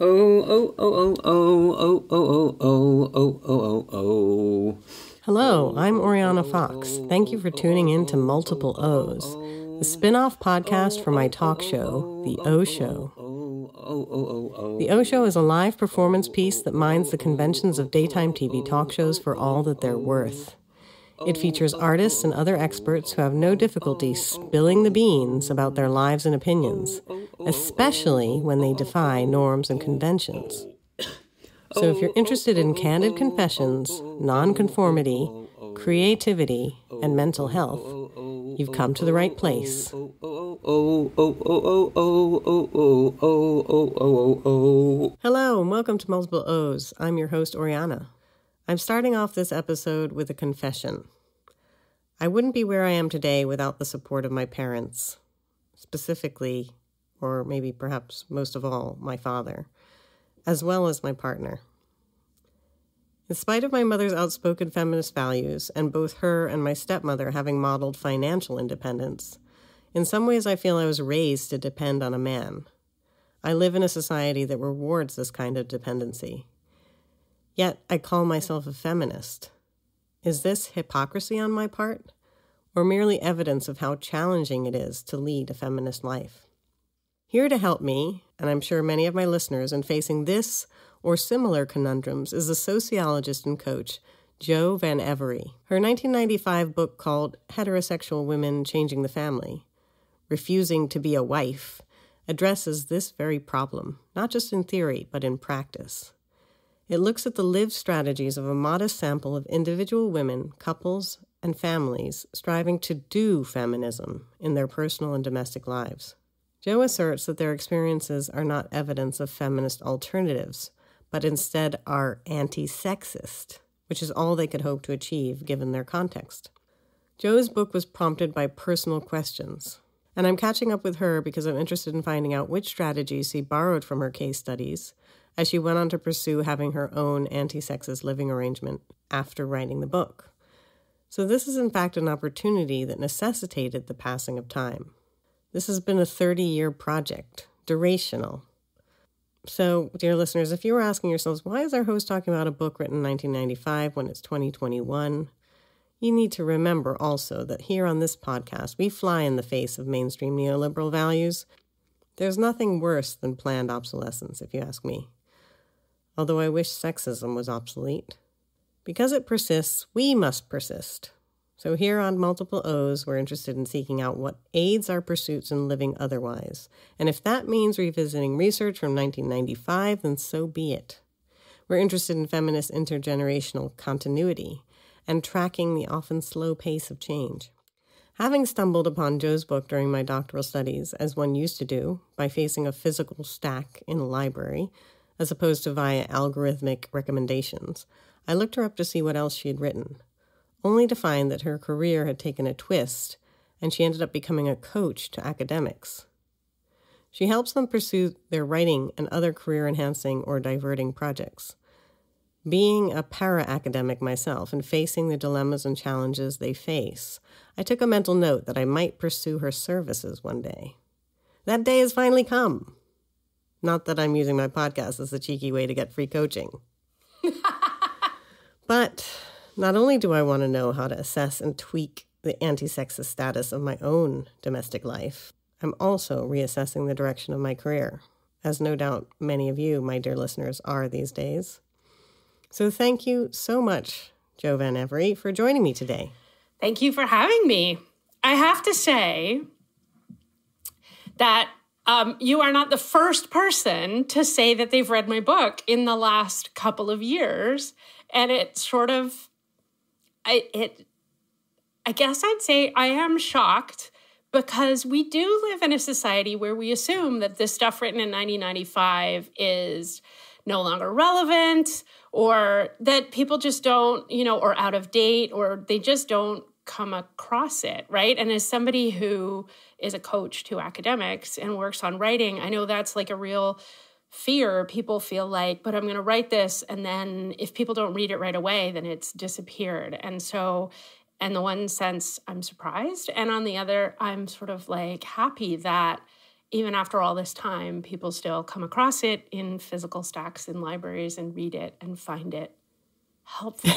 Hello, I'm Oriana Fox. Thank you for tuning in to Multiple O's, the spin-off podcast for my talk show, The O Show. The O Show is a live performance piece that mines the conventions of daytime TV talk shows for all that they're worth. It features artists and other experts who have no difficulty spilling the beans about their lives and opinions, especially when they defy norms and conventions. So if you're interested in candid confessions, nonconformity, creativity, and mental health, you've come to the right place. Hello, and welcome to Multiple O's. I'm your host, Oriana. I'm starting off this episode with a confession. I wouldn't be where I am today without the support of my parents, specifically, or maybe perhaps most of all, my father, as well as my partner. In spite of my mother's outspoken feminist values, and both her and my stepmother having modeled financial independence, in some ways I feel I was raised to depend on a man. I live in a society that rewards this kind of dependency. Yet I call myself a feminist. Is this hypocrisy on my part, or merely evidence of how challenging it is to lead a feminist life? Here to help me, and I'm sure many of my listeners in facing this or similar conundrums, is the sociologist and coach Jo Van Every. Her 1995 book called Heterosexual Women Changing the Family, Refusing to be a Wife, addresses this very problem, not just in theory, but in practice. It looks at the lived strategies of a modest sample of individual women, couples, and families striving to do feminism in their personal and domestic lives. Jo asserts that their experiences are not evidence of feminist alternatives, but instead are anti-sexist, which is all they could hope to achieve given their context. Jo's book was prompted by personal questions, and I'm catching up with her because I'm interested in finding out which strategies she borrowed from her case studies as she went on to pursue having her own anti-sexist living arrangement after writing the book. So this is in fact an opportunity that necessitated the passing of time. This has been a 30-year project, durational. So, dear listeners, if you were asking yourselves, why is our host talking about a book written in 1995 when it's 2021? You need to remember also that here on this podcast, we fly in the face of mainstream neoliberal values. There's nothing worse than planned obsolescence, if you ask me. Although I wish sexism was obsolete. Because it persists, we must persist. So here on Multiple O's, we're interested in seeking out what aids our pursuits in living otherwise. And if that means revisiting research from 1995, then so be it. We're interested in feminist intergenerational continuity and tracking the often slow pace of change. Having stumbled upon Jo's book during my doctoral studies, as one used to do, by facing a physical stack in a library, as opposed to via algorithmic recommendations, I looked her up to see what else she had written, only to find that her career had taken a twist, and she ended up becoming a coach to academics. She helps them pursue their writing and other career-enhancing or diverting projects. Being a para-academic myself and facing the dilemmas and challenges they face, I took a mental note that I might pursue her services one day. That day has finally come. Not that I'm using my podcast as a cheeky way to get free coaching. But not only do I want to know how to assess and tweak the anti-sexist status of my own domestic life, I'm also reassessing the direction of my career, as no doubt many of you, my dear listeners, are these days. So thank you so much, Jo Van Every, for joining me today. Thank you for having me. I have to say that you are not the first person to say that they've read my book in the last couple of years. And it sort of, I guess I'd say I am shocked because we do live in a society where we assume that this stuff written in 1995 is no longer relevant, or that people just don't, or out of date, or they just don't come across it, right? And as somebody who is a coach to academics and works on writing, I know that's like a real fear. People feel like, but I'm going to write this, and then if people don't read it right away, then it's disappeared. And so, in the one sense, I'm surprised. And on the other, I'm sort of like happy that even after all this time, people still come across it in physical stacks in libraries and read it and find it helpful.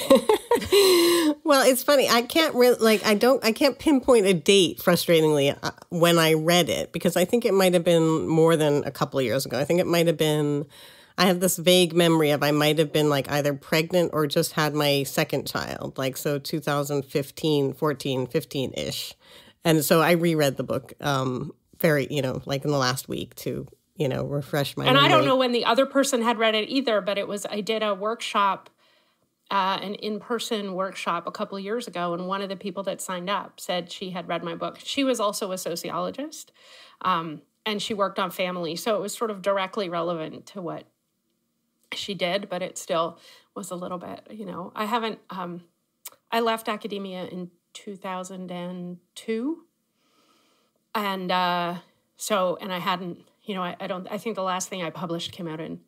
Well, it's funny. I can't really, I can't pinpoint a date, frustratingly, when I read it, because I think it might have been more than a couple of years ago. I think it might have been, I have this vague memory of I might have been either pregnant or just had my second child, so 2015, 14, 15-ish. And so I reread the book very, in the last week to, refresh my memory. I don't know when the other person had read it either, but I did a workshop, an in-person workshop a couple of years ago, and one of the people that signed up said she had read my book. She was also a sociologist, and she worked on family, so it was sort of directly relevant to what she did, but it still was a little bit, I haven't, I left academia in 2002, and I hadn't, I think the last thing I published came out in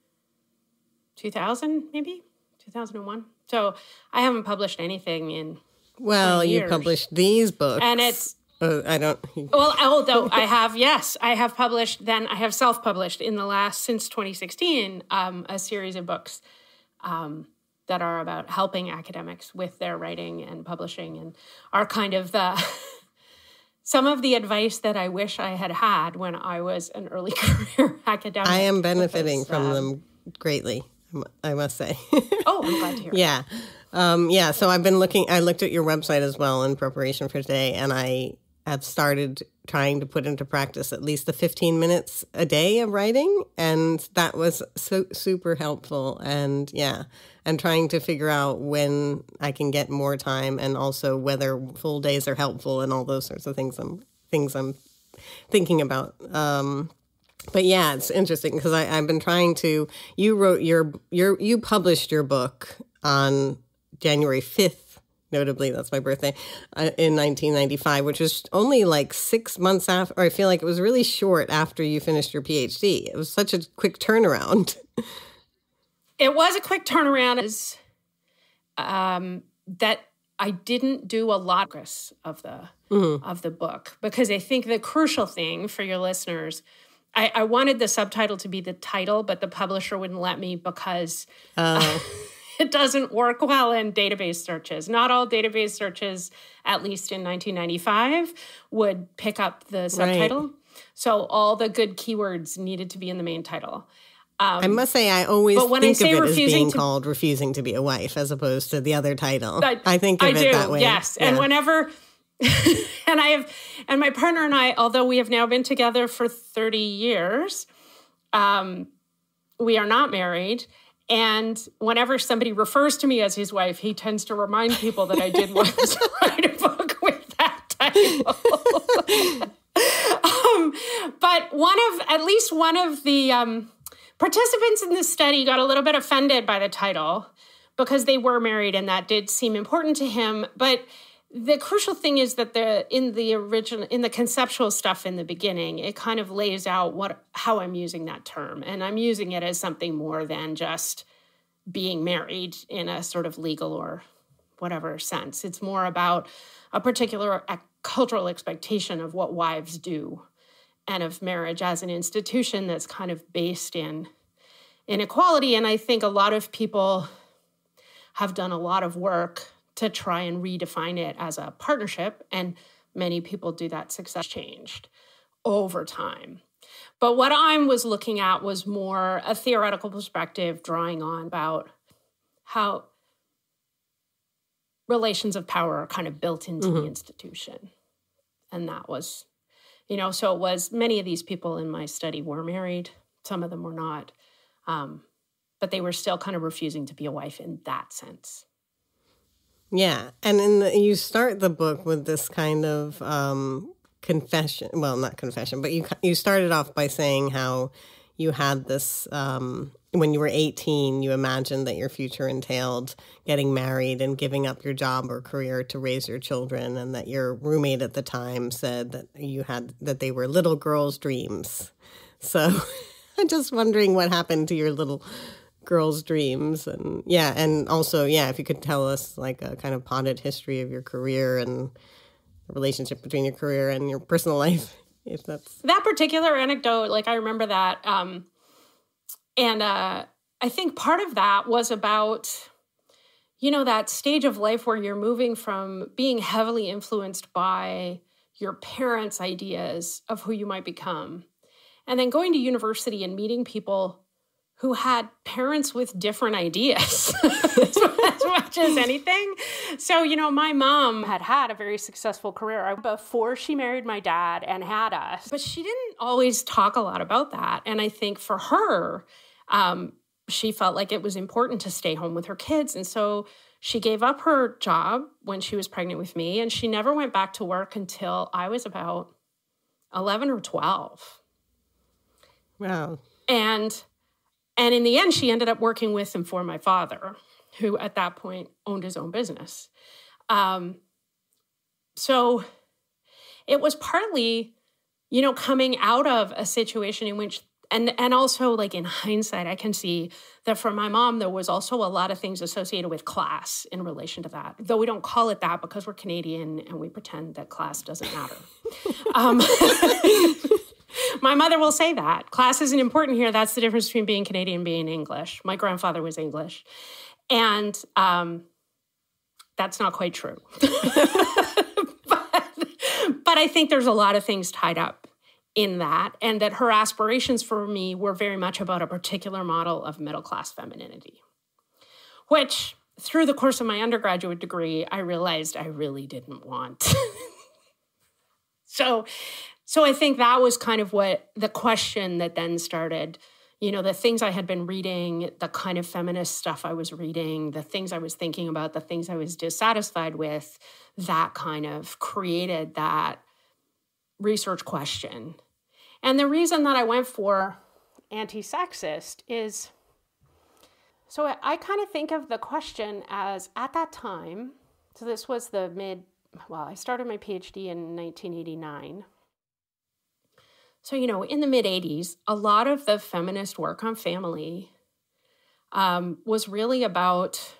2000, maybe 2001. So I haven't published anything in you published these books. And it's... I don't... Well, although I have, yes, I have published, then I have self-published since 2016, a series of books that are about helping academics with their writing and publishing, and are kind of some of the advice that I wish I had had when I was an early career academic. I am benefiting from them greatly, I must say. Oh, I'm glad to hear it. Yeah. So I looked at your website as well in preparation for today, and I have started trying to put into practice at least the 15 minutes a day of writing. And that was so super helpful. And and trying to figure out when I can get more time, and also whether full days are helpful, and all those sorts of things I'm thinking about. But yeah, it's interesting because I've been trying to. You wrote you published your book on January 5th, notably, that's my birthday, in 1995, which was only 6 months after. Or I feel like it was really short after you finished your PhD. It was such a quick turnaround. It was a quick turnaround. That I didn't do a lot of the book, because I think the crucial thing for your listeners. I wanted the subtitle to be the title, but the publisher wouldn't let me because it doesn't work well in database searches. Not all database searches, at least in 1995, would pick up the subtitle. Right. So all the good keywords needed to be in the main title. I must say, I always think of it as being called Refusing to be a Wife, as opposed to the other title. I think of it that way. Yes. Yeah. And whenever... and my partner and I, although we have now been together for 30 years, we are not married. And whenever somebody refers to me as his wife, he tends to remind people that I did once write a book with that title. But at least one of the participants in this study got a little bit offended by the title because they were married, and that did seem important to him. But the crucial thing is that in the conceptual stuff in the beginning, it kind of lays out how I'm using that term. And I'm using it as something more than just being married in a sort of legal or whatever sense. It's more about a particular cultural expectation of what wives do, and of marriage as an institution that's kind of based in inequality. And I think a lot of people have done a lot of work to try and redefine it as a partnership, and many people do that. Success changed over time. But what I was looking at was more a theoretical perspective, drawing on about how relations of power are kind of built into the institution. And that was, so it was, many of these people in my study were married, some of them were not, but they were still kind of refusing to be a wife in that sense. Yeah, and you start the book with this kind of confession. Well, not confession, but you started off by saying how you had this, when you were 18, you imagined that your future entailed getting married and giving up your job or career to raise your children, and that your roommate at the time said that they were little girls' dreams. So I'm just wondering what happened to your little girls' dreams. And also, if you could tell us a kind of potted history of your career and the relationship between your career and your personal life. if that's... That particular anecdote, like I remember that. And I think part of that was about, that stage of life where you're moving from being heavily influenced by your parents' ideas of who you might become, and then going to university and meeting people who had parents with different ideas as much as anything. So, my mom had a very successful career before she married my dad and had us, but she didn't always talk a lot about that. And I think for her, she felt like it was important to stay home with her kids. And so she gave up her job when she was pregnant with me, and she never went back to work until I was about 11 or 12. Wow. And in the end, she ended up working with and for my father, who at that point owned his own business. So it was partly, coming out of a situation in which, and also like in hindsight, I can see that for my mom, there was also a lot of things associated with class in relation to that, though we don't call it that because we're Canadian and we pretend that class doesn't matter. My mother will say that. Class isn't important here. That's the difference between being Canadian and being English. My grandfather was English. And that's not quite true. But I think there's a lot of things tied up in that, and that her aspirations for me were very much about a particular model of middle-class femininity, which through the course of my undergraduate degree, I realized I really didn't want. So I think that was kind of what the question that then started, the things I had been reading, the kind of feminist stuff I was reading, the things I was thinking about, the things I was dissatisfied with, that kind of created that research question. And the reason that I went for anti-sexist is, so I kind of think of the question as at that time, so this was I started my PhD in 1989. So, in the mid-'80s, a lot of the feminist work on family was really about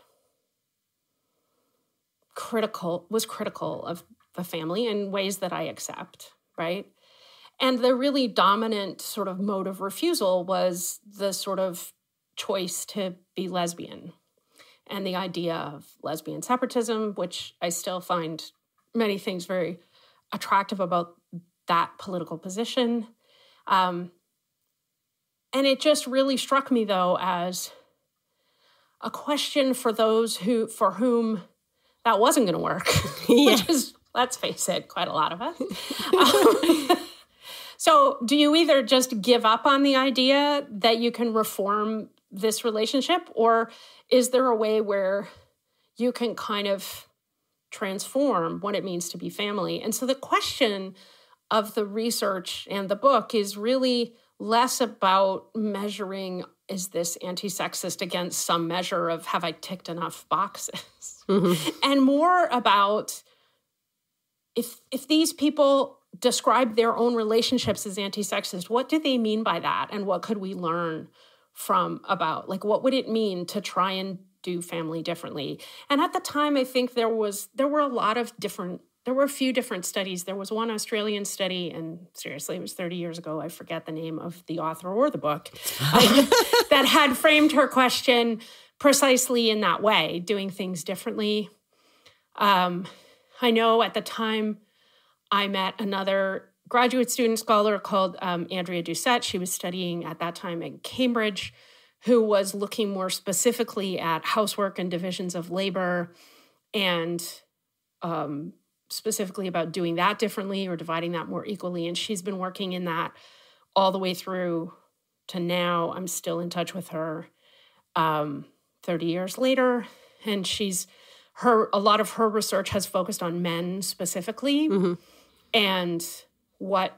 critical of the family in ways that I accept, right? And the really dominant sort of mode of refusal was the sort of choice to be lesbian and the idea of lesbian separatism, which I still find many things very attractive about that political position. And it just really struck me, though, as a question for those for whom that wasn't going to work, which is, let's face it, quite a lot of us. So do you either just give up on the idea that you can reform this relationship, or is there a way where you can kind of transform what it means to be family? And so the question of the research and the book is really less about measuring, is this anti-sexist against some measure of have I ticked enough boxes? Mm-hmm. And more about if these people describe their own relationships as anti-sexist, what do they mean by that? And what could we learn about, like, what would it mean to try and do family differently? And at the time, I think there were a few different studies. There was one Australian study, and seriously, it was 30 years ago. I forget the name of the author or the book, that had framed her question precisely in that way, doing things differently. I know at the time I met another graduate student scholar called Andrea Doucette. She was studying at that time at Cambridge, who was looking more specifically at housework and divisions of labor, and specifically about doing that differently or dividing that more equally. And she's been working in that all the way through to now. I'm still in touch with her 30 years later. And a lot of her research has focused on men specifically, mm-hmm. and what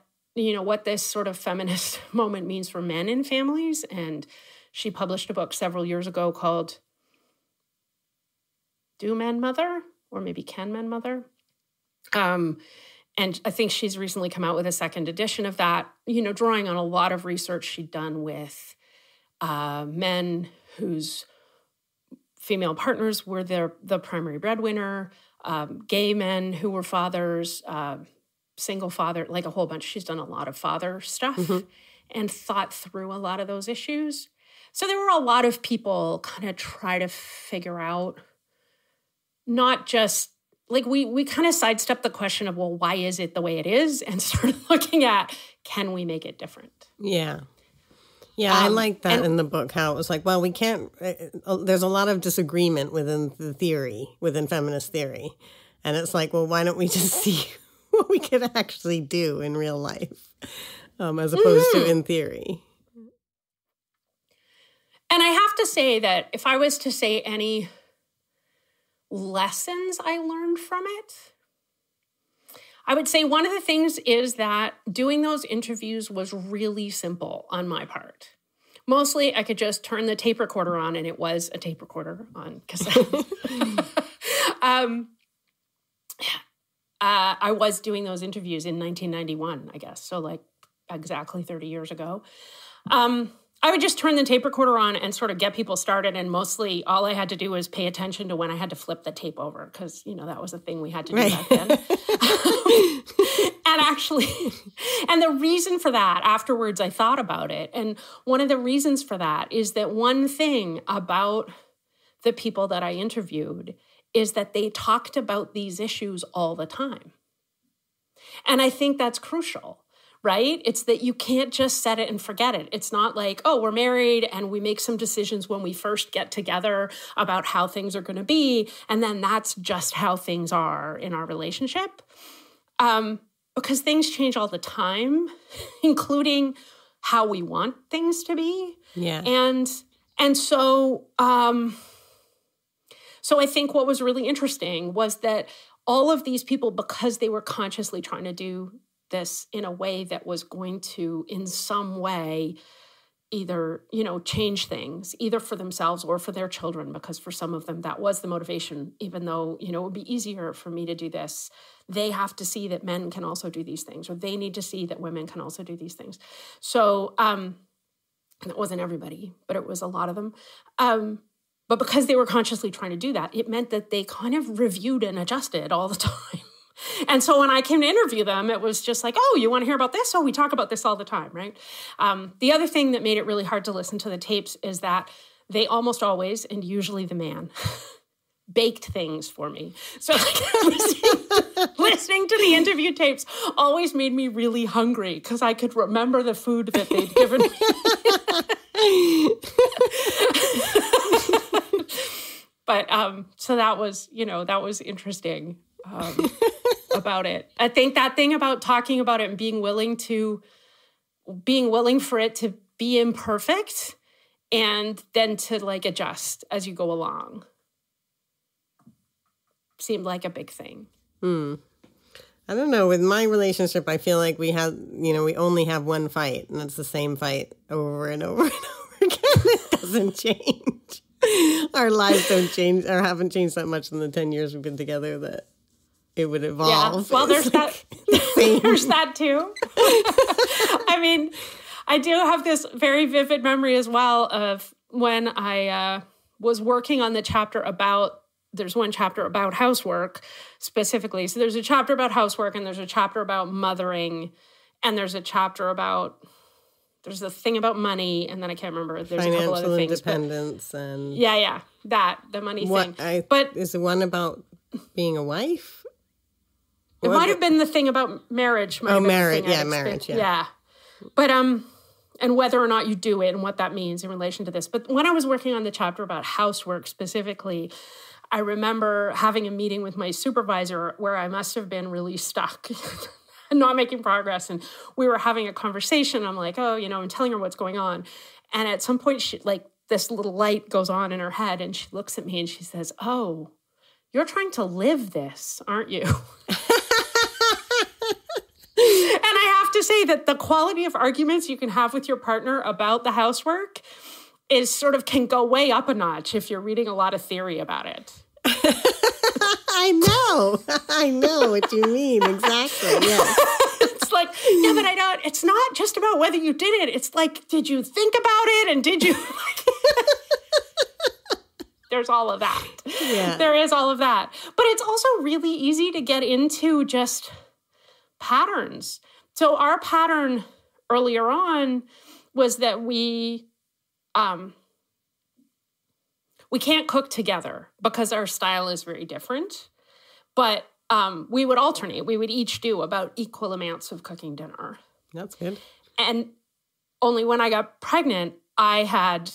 this sort of feminist moment means for men in families. And she published a book several years ago called Do Men Mother? Or maybe Can Men Mother? And I think she's recently come out with a second edition of that, drawing on a lot of research she'd done with men whose female partners were the primary breadwinner, gay men who were fathers, single father, like a whole bunch. She's done a lot of father stuff and thought through a lot of those issues. So there were a lot of people kind of try to figure out, not just, like we kind of sidestepped the question of, well, why is it the way it is? And started looking at, can we make it different? Yeah. Yeah, I like that in the book, how it was like, well, we can't, there's a lot of disagreement within the theory, within feminist theory. And it's like, well, why don't we just see what we could actually do in real life, as opposed to in theory? And I have to say that if I was to say any lessons I learned from it, I would say one of the things is that doing those interviews was really simple on my part. Mostly I could just turn the tape recorder on, and it was a tape recorder on cassette. I was doing those interviews in 1991, I guess. So like exactly 30 years ago. I would just turn the tape recorder on and sort of get people started. And mostly all I had to do was pay attention to when I had to flip the tape over, because, you know, that was a thing we had to do back then. And the reason for that, afterwards I thought about it. And one of the reasons for that is that one thing about the people that I interviewed is that they talked about these issues all the time. And I think that's crucial. Right? It's that you can't just set it and forget it. It's not like, oh, we're married and we make some decisions when we first get together about how things are going to be, and then that's just how things are in our relationship. Because things change all the time, including how we want things to be. Yeah. And so I think what was really interesting was that all of these people, because they were consciously trying to do this in a way that was going to, in some way, either, you know, change things, either for themselves or for their children, because for some of them that was the motivation, even though, you know, it would be easier for me to do this. They have to see that men can also do these things, or they need to see that women can also do these things. So, and it wasn't everybody, but it was a lot of them. But because they were consciously trying to do that, it meant that they kind of reviewed and adjusted all the time. And so when I came to interview them, it was just like, oh, you want to hear about this? Oh, we talk about this all the time, right? The other thing that made it really hard to listen to the tapes is that they almost always, and usually the man, baked things for me. So like, listening to the interview tapes always made me really hungry because I could remember the food that they'd given me. But so that was, you know, that was interesting. About it. I think that thing about talking about it and being willing for it to be imperfect and then to like adjust as you go along seemed like a big thing. I don't know. With my relationship, I feel like we only have one fight, and it's the same fight over and over and over again. It doesn't change. Our lives don't change or haven't changed that much in the 10 years we've been together that it would evolve. Yeah. Well, there's that. There's that too. I mean, I do have this very vivid memory as well of when I was working on the chapter about, there's one chapter about housework specifically. So there's a chapter about housework and there's a chapter about mothering and there's a chapter about, there's a thing about money, and then I can't remember. There's a couple other things. Financial independence and... Yeah, the money thing. But is the one about being a wife? It might have been the thing about marriage. Marriage. Yeah, marriage. Yeah. But, and whether or not you do it and what that means in relation to this. But when I was working on the chapter about housework specifically, I remember having a meeting with my supervisor where I must have been really stuck and not making progress. And we were having a conversation. I'm like, oh, you know, I'm telling her what's going on. And at some point, she, like, this little light goes on in her head and she looks at me and she says, oh, you're trying to live this, aren't you? And I have to say that the quality of arguments you can have with your partner about the housework is sort of can go way up a notch if you're reading a lot of theory about it. I know what you mean. Exactly. Yes. It's like, yeah, but I don't, it's not just about whether you did it. It's like, did you think about it? And did you? There's all of that. Yeah. There is all of that. But it's also really easy to get into just patterns. So our pattern earlier on was that we can't cook together because our style is very different. But we would alternate. We would each do about equal amounts of cooking dinner. That's good. And only when I got pregnant, I had,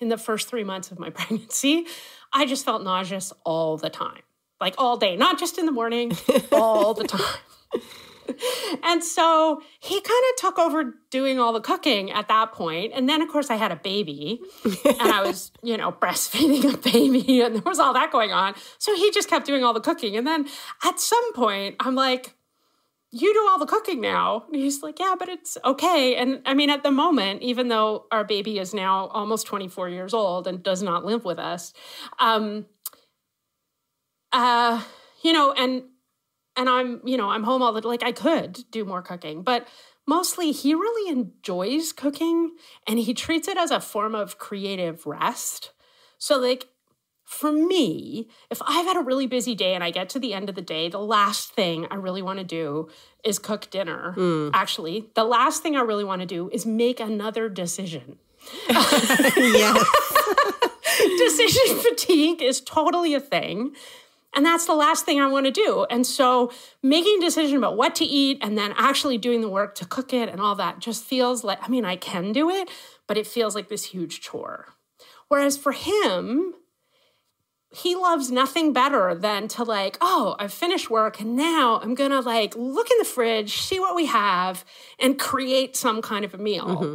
in the first 3 months of my pregnancy, I just felt nauseous all the time. Like all day, not just in the morning, all the time. And so he kind of took over doing all the cooking at that point. And then, of course, I had a baby and I was, breastfeeding a baby and there was all that going on. So he just kept doing all the cooking. And then at some point, I'm like, you do all the cooking now. And he's like, yeah, but it's okay. And I mean, at the moment, even though our baby is now almost 24 years old and does not live with us, and I'm home all the time. Like, I could do more cooking, but mostly he really enjoys cooking and he treats it as a form of creative rest. So like, for me, if I've had a really busy day and I get to the end of the day, the last thing I really want to do is cook dinner. Actually, the last thing I really want to do is make another decision. Yes. Decision fatigue is totally a thing. And that's the last thing I want to do. And so making a decision about what to eat and then actually doing the work to cook it and all that just feels like, I mean, I can do it, but it feels like this huge chore. Whereas for him, he loves nothing better than to like, oh, I've finished work and now I'm going to like look in the fridge, see what we have, and create some kind of a meal. Mm-hmm.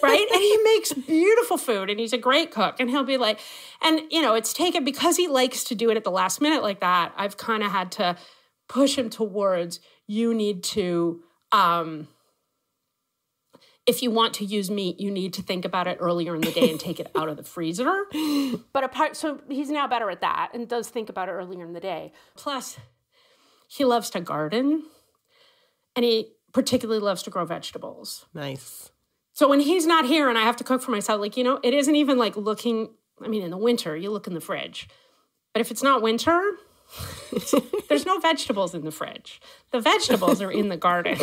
Right? And he makes beautiful food and he's a great cook. And he'll be like, and it's taken, because he likes to do it at the last minute like that, I've kind of had to push him towards, you need to, if you want to use meat, you need to think about it earlier in the day and take it out of the freezer. So he's now better at that and does think about it earlier in the day. Plus, he loves to garden and he particularly loves to grow vegetables. Nice. So when he's not here and I have to cook for myself, like, it isn't even like looking, I mean, in the winter, you look in the fridge. But if it's not winter, there's no vegetables in the fridge. The vegetables are in the garden.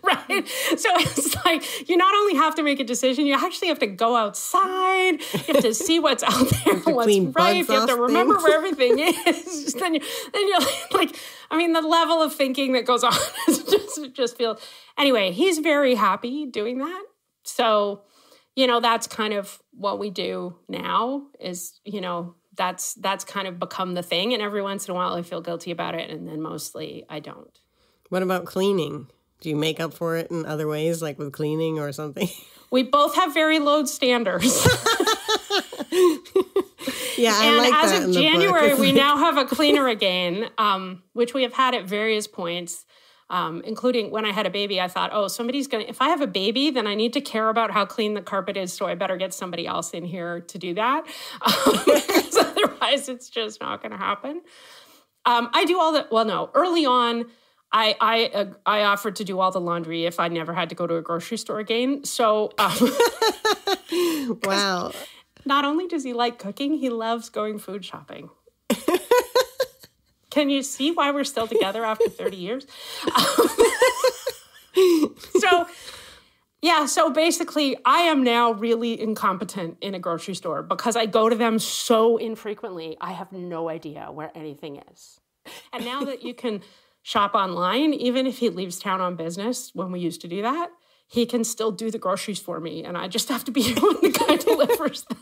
Right? So it's like, you not only have to make a decision, you actually have to go outside. You have to see what's out there, what's right. You have to remember where everything is. Then you're like, I mean, the level of thinking that goes on is just feels. Anyway, he's very happy doing that. So, that's kind of what we do now is, that's kind of become the thing. And every once in a while I feel guilty about it. And then mostly I don't. What about cleaning? Do you make up for it in other ways, like with cleaning or something? We both have very low standards. Yeah, I like that. And as of January, we now have a cleaner again, which we have had at various points, including when I had a baby. I thought, if I have a baby, then I need to care about how clean the carpet is, so I better get somebody else in here to do that. Because otherwise, it's just not going to happen. I do all that. Well, no, early on, I offered to do all the laundry if I never had to go to a grocery store again. So, wow. Not only does he like cooking, he loves going food shopping. Can you see why we're still together after 30 years? So basically, I am now really incompetent in a grocery store because I go to them so infrequently. I have no idea where anything is. And now that you can shop online, even if he leaves town on business, when we used to do that, he can still do the groceries for me. And I just have to be here when the guy delivers them.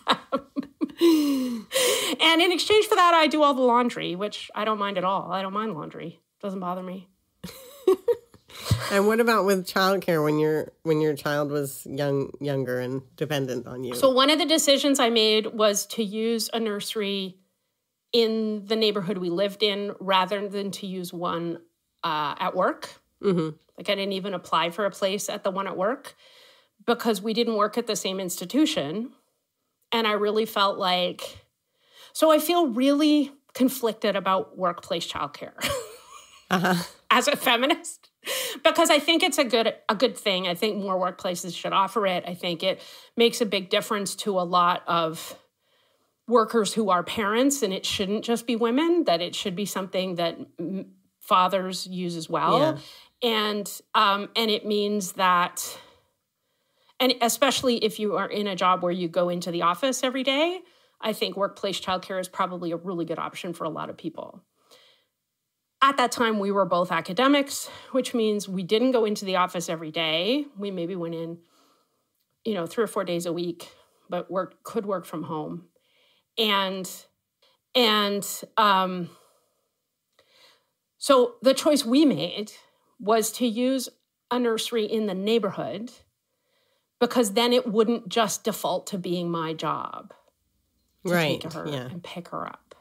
And in exchange for that, I do all the laundry, which I don't mind at all. I don't mind laundry. It doesn't bother me. And what about with childcare when your child was younger and dependent on you? So one of the decisions I made was to use a nursery in the neighborhood we lived in rather than to use one at work. Mm-hmm. Like I didn't even apply for a place at the one at work because we didn't work at the same institution. And I really felt like, so I feel really conflicted about workplace childcare as a feminist, because I think it's a good thing. I think more workplaces should offer it. I think it makes a big difference to a lot of workers who are parents, and it shouldn't just be women, that it should be something that fathers use as well. Yeah. And it means that, and especially if you are in a job where you go into the office every day, I think workplace childcare is probably a really good option for a lot of people. At that time, we were both academics, which means we didn't go into the office every day. We maybe went in, 3 or 4 days a week, but could work from home. So the choice we made was to use a nursery in the neighborhood, because then it wouldn't just default to being my job to take her and pick her up.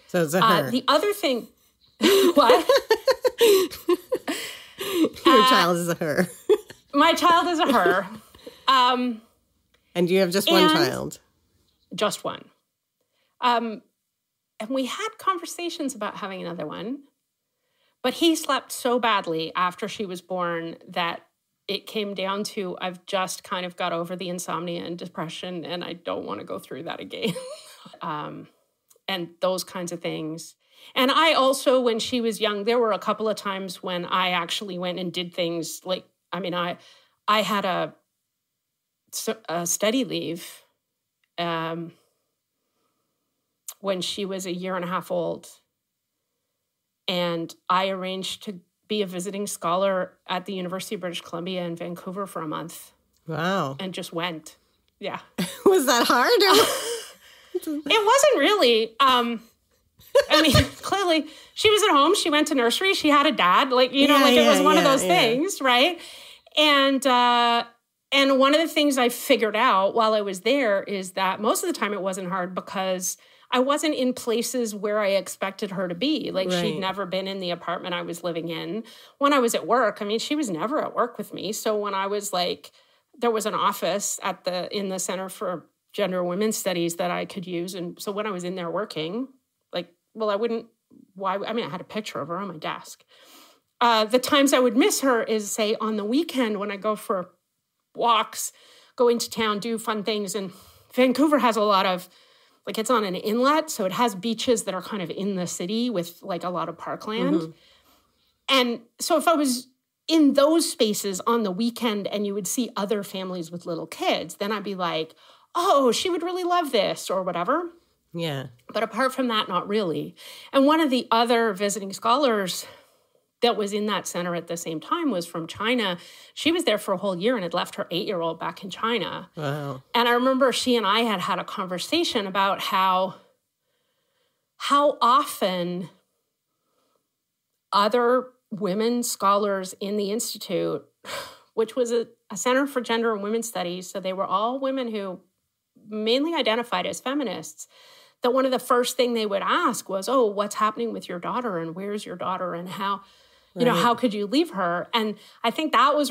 So it's a her. The other thing, what? Your child is a her. My child is a her. And you have just one child? Just one. And we had conversations about having another one, but he slept so badly after she was born that it came down to, I've just kind of got over the insomnia and depression, and I don't want to go through that again. And those kinds of things. And I also, when she was young, there were a couple of times when I actually went and did things like, I had a study leave when she was 1.5 years old. And I arranged to be a visiting scholar at the University of British Columbia in Vancouver for a month. Wow. And just went. Yeah. Was that hard? It wasn't really. Clearly, she was at home. She went to nursery. She had a dad. It was one of those things, right? And one of the things I figured out while I was there is that most of the time it wasn't hard because I wasn't in places where I expected her to be. She'd never been in the apartment I was living in. When I was at work, she was never at work with me. So when I was there was an office in the Center for Gender and Women's Studies that I could use. And so when I was in there working, I had a picture of her on my desk. The times I would miss her is, say, on the weekend when I go for walks, go into town, do fun things. And Vancouver has a lot of, it's on an inlet, so it has beaches that are kind of in the city with, a lot of parkland. Mm-hmm. And so if I was in those spaces on the weekend and you would see other families with little kids, then I'd be like, oh, she would really love this or whatever. Yeah. But apart from that, not really. And one of the other visiting scholars that was in that center at the same time was from China. She was there for a whole year and had left her 8-year-old back in China. Wow. And I remember she and I had a conversation about how often other women scholars in the Institute, which was a Center for Gender and Women's Studies, so they were all women who mainly identified as feminists, that one of the first thing they would ask was, oh, what's happening with your daughter and where's your daughter and how, how could you leave her? And I think that's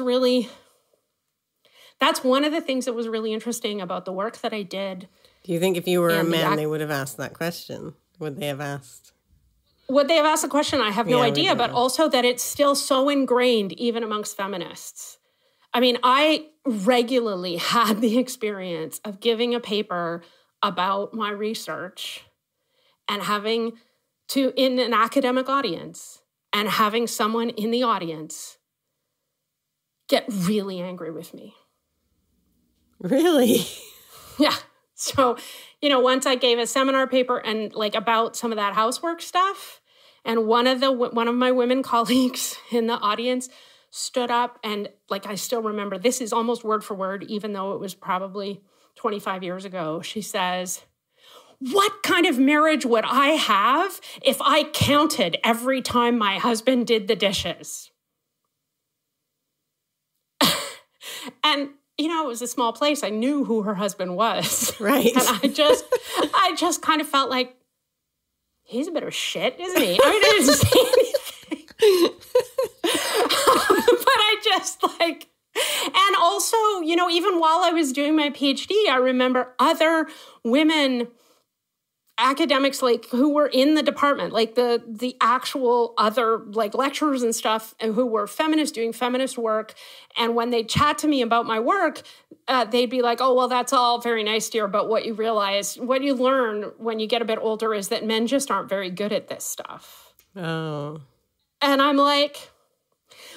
one of the things that was really interesting about the work that I did. Do you think if you were a man, they would have asked that question? Would they have asked? Would they have asked the question? I have no idea, but also that it's still so ingrained even amongst feminists. I regularly had the experience of giving a paper about my research and having to, in an academic audience, and having someone in the audience get really angry with me. Really? Yeah. So, once I gave a seminar paper and about some of that housework stuff, and one of my women colleagues in the audience stood up and I still remember, this is almost word for word, even though it was probably 25 years ago. She says, what kind of marriage would I have if I counted every time my husband did the dishes? And, it was a small place. I knew who her husband was. Right. And I just kind of felt like, he's a bit of shit, isn't he? I didn't say anything. But I just and also, even while I was doing my PhD, I remember other women academics who were in the department, the actual other lecturers and stuff, and who were feminists doing feminist work. And when they chat to me about my work, they'd be like, oh, well, that's all very nice, dear. But what you learn when you get a bit older is that men just aren't very good at this stuff. Oh. And I'm like,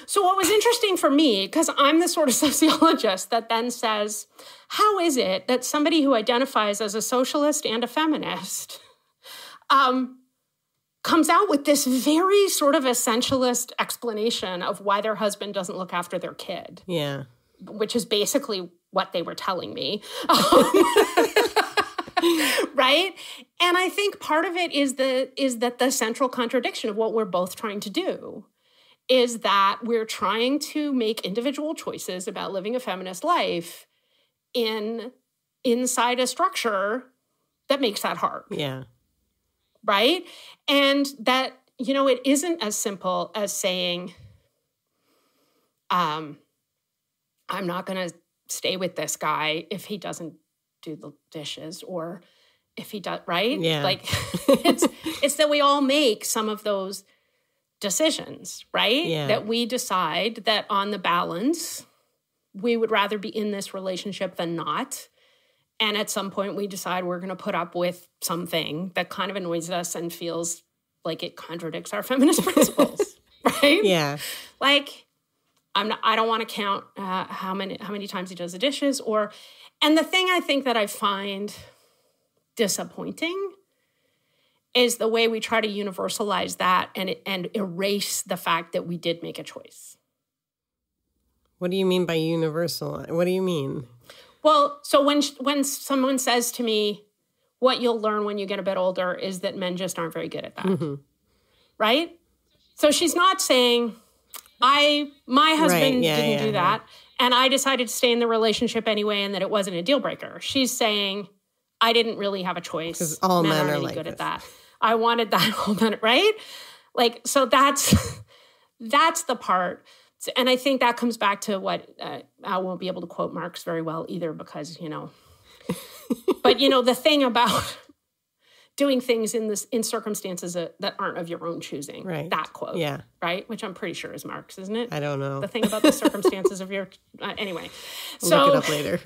so what was interesting for me, because I'm the sort of sociologist that then says, how is it that somebody who identifies as a socialist and a feminist comes out with this very sort of essentialist explanation of why their husband doesn't look after their kid? Yeah. Which is basically what they were telling me. Right? And I think part of it is that the central contradiction of what we're both trying to do is that we're trying to make individual choices about living a feminist life inside a structure that makes that hard. Yeah. Right? And that, it isn't as simple as saying, I'm not going to stay with this guy if he doesn't do the dishes, or if he does, right? Yeah. Like it's that we all make some of those decisions, right? Yeah. That we decide that on the balance, we would rather be in this relationship than not. And at some point we decide we're going to put up with something that kind of annoys us and feels like it contradicts our feminist principles, right? Yeah. Like, I don't want to count how many times he does the dishes, and the thing I think that I find disappointing is the way we try to universalize that and erase the fact that we did make a choice. What do you mean by universal? What do you mean? Well, so when someone says to me, what you'll learn when you get a bit older is that men just aren't very good at that, mm-hmm. right? So she's not saying, my husband didn't do that, and I decided to stay in the relationship anyway, and that it wasn't a deal breaker. She's saying, I didn't really have a choice. Because all men are any like good this. At that. I wanted that all men, right? Like, so that's the part. And I think that comes back to what I won't be able to quote Marx very well either, because, but the thing about doing things in circumstances that aren't of your own choosing. Right. That quote. Yeah. Right? Which I'm pretty sure is Marx, isn't it? I don't know. The thing about the circumstances of your... anyway. So, look it up later.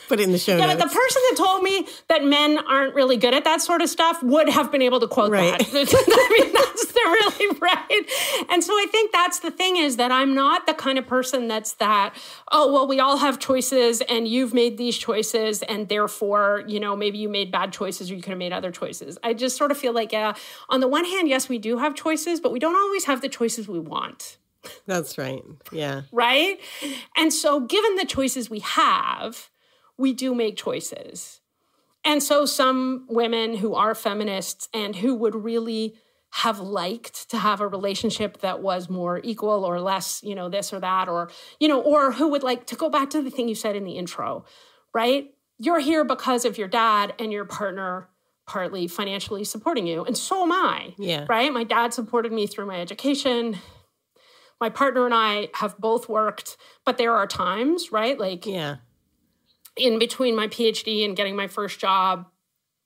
Put it in the show notes. But the person that told me that men aren't really good at that sort of stuff would have been able to quote that. They're really right. And so I think that's the thing, is that I'm not the kind of person that's that, oh, well, we all have choices and you've made these choices and therefore, maybe you made bad choices or you could have made other choices. I just sort of feel like, on the one hand, yes, we do have choices, but we don't always have the choices we want. That's right. Yeah. Right? And so given the choices we have, we do make choices. And so some women who are feminists and who would really have liked to have a relationship that was more equal or less, this or that, or who would like to go back to the thing you said in the intro, right? You're here because of your dad and your partner partly financially supporting you. And so am I, right? My dad supported me through my education. My partner and I have both worked, but there are times, right? Like in between my PhD and getting my first job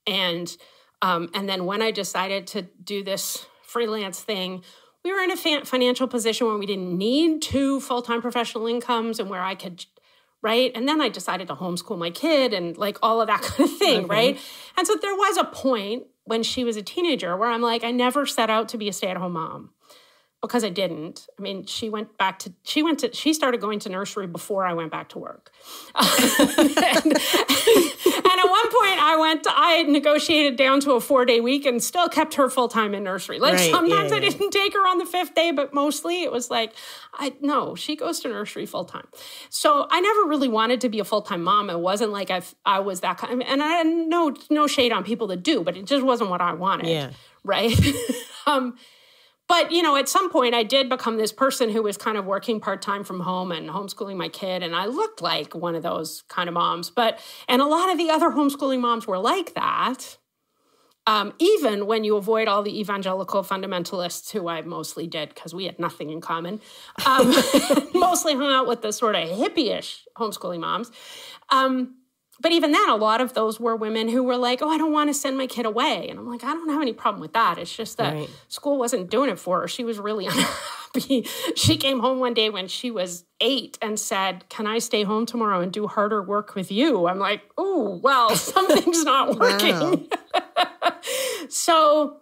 and then when I decided to do this freelance thing, we were in a financial position where we didn't need 2 full-time professional incomes and where I could, right? And then I decided to homeschool my kid and like all of that kind of thing, right? And so there was a point when she was a teenager where I'm like, I never set out to be a stay-at-home mom. Because I didn't. I mean, she started going to nursery before I went back to work. and at one point I negotiated down to a 4-day week and still kept her full-time in nursery. Like sometimes I didn't take her on the 5th day, but mostly it was like, no, she goes to nursery full-time. So I never really wanted to be a full-time mom. It wasn't like I was that kind of, and I had no shade on people that do, but it just wasn't what I wanted. Yeah. Right. But, at some point I did become this person who was kind of working part-time from home and homeschooling my kid. And I looked like one of those kind of moms. And a lot of the other homeschooling moms were like that, even when you avoid all the evangelical fundamentalists who I mostly did because we had nothing in common. Mostly hung out with the sort of hippie-ish homeschooling moms. But even then, a lot of those were women who were like, oh, I don't want to send my kid away. And I'm like, I don't have any problem with that. It's just that school wasn't doing it for her. She was really unhappy. She came home one day when she was 8 and said, can I stay home tomorrow and do harder work with you? I'm like, ooh, well, something's not working. So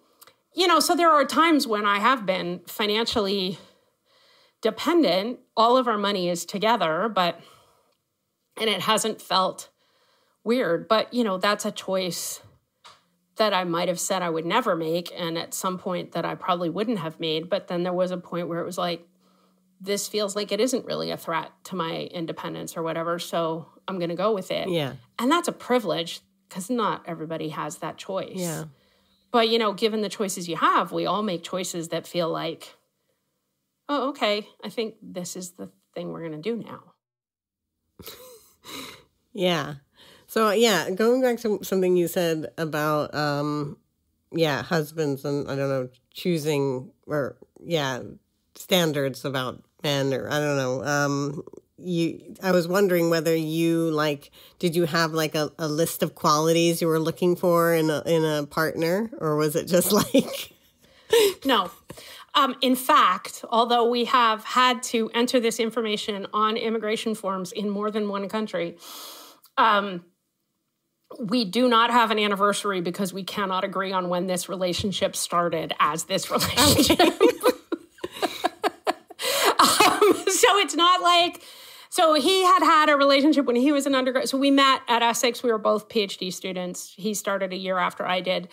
so there are times when I have been financially dependent. All of our money is together, and it hasn't felt weird. But, that's a choice that I might have said I would never make. And at some point that I probably wouldn't have made. But then there was a point where it was like, this feels like it isn't really a threat to my independence or whatever. So I'm going to go with it. Yeah. And that's a privilege because not everybody has that choice. Yeah. But, given the choices you have, we all make choices that feel like, oh, okay, I think this is the thing we're going to do now. Yeah. So, going back to something you said about, husbands and, I don't know, choosing or, standards about men or, I don't know. I was wondering whether you, did you have, a list of qualities you were looking for in a partner? Or was it just No. In fact, although we have had to enter this information on immigration forms in more than one country, we do not have an anniversary because we cannot agree on when this relationship started as this relationship. So it's not so he had a relationship when he was an undergrad. So we met at Essex. We were both PhD students. He started a year after I did.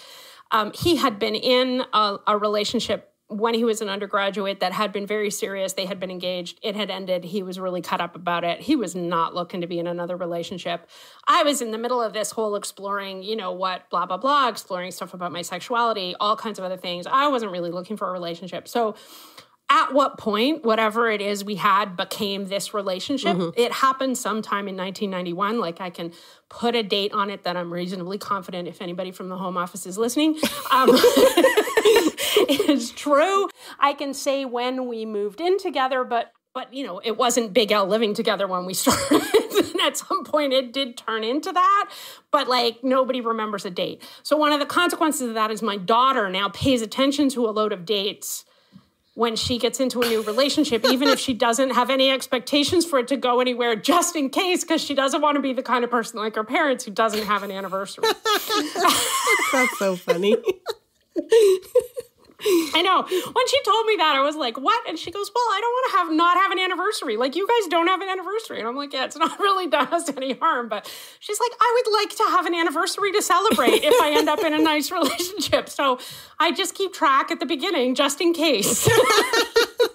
He had been in a relationship when he was an undergraduate that had been very serious. They had been engaged. It had ended. He was really cut up about it. He was not looking to be in another relationship. I was in the middle of this whole exploring, what, blah, blah, blah, exploring stuff about my sexuality, all kinds of other things. I wasn't really looking for a relationship. So at what point, whatever it is we had became this relationship. Mm-hmm. It happened sometime in 1991. I can put a date on it that I'm reasonably confident if anybody from the Home Office is listening. It's true. I can say when we moved in together, but it wasn't Big L living together when we started. And at some point it did turn into that, but nobody remembers a date. So one of the consequences of that is my daughter now pays attention to a load of dates when she gets into a new relationship, even if she doesn't have any expectations for it to go anywhere, just in case, because she doesn't want to be the kind of person like her parents who doesn't have an anniversary. That's so funny. I know. When she told me that, I was like, what? And she goes, well, I don't want to not have an anniversary. You guys don't have an anniversary. And I'm like, yeah, it's not really done us any harm. But she's like, I would like to have an anniversary to celebrate if I end up in a nice relationship. So I just keep track at the beginning, just in case.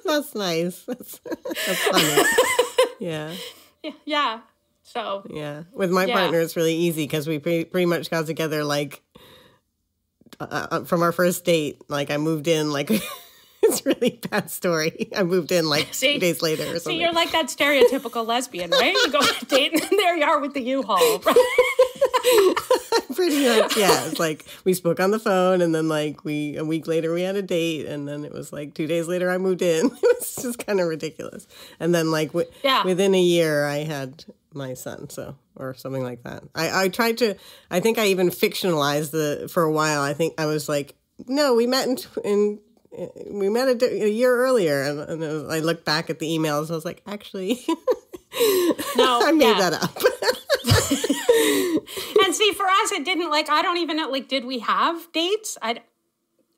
That's nice. That's funny. Yeah. Yeah. So. Yeah. With my partner, it's really easy because we pretty much got together from our first date. I moved in, it's a really bad story. I moved in 2 days later or something. So you're like that stereotypical lesbian, right? You go on a date and there you are with the U-Haul. Pretty much, yeah. It's we spoke on the phone and then a week later we had a date and then it was 2 days later I moved in. It was just kind of ridiculous. And then within a year I had my son, or something like that. I tried to, I think I even fictionalized for a while. I think I was no, we met we met a year earlier. And I looked back at the emails and I was like, actually, no, I made that up. And see, for us, it didn't I don't even know, did we have dates?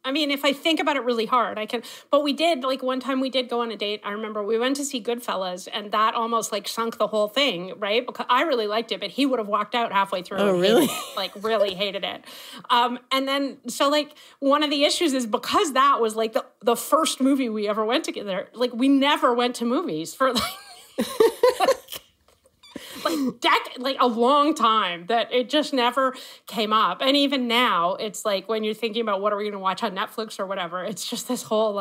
I mean, if I think about it really hard, I can, but we did, one time we did go on a date. I remember we went to see Goodfellas and that almost sunk the whole thing, right? Because I really liked it, but he would have walked out halfway through. Oh, really? Hated it, really hated it. And then, so one of the issues is because that was the first movie we ever went together, we never went to movies for a long time, that it just never came up. And even now, it's when you're thinking about what are we going to watch on Netflix or whatever, it's just this whole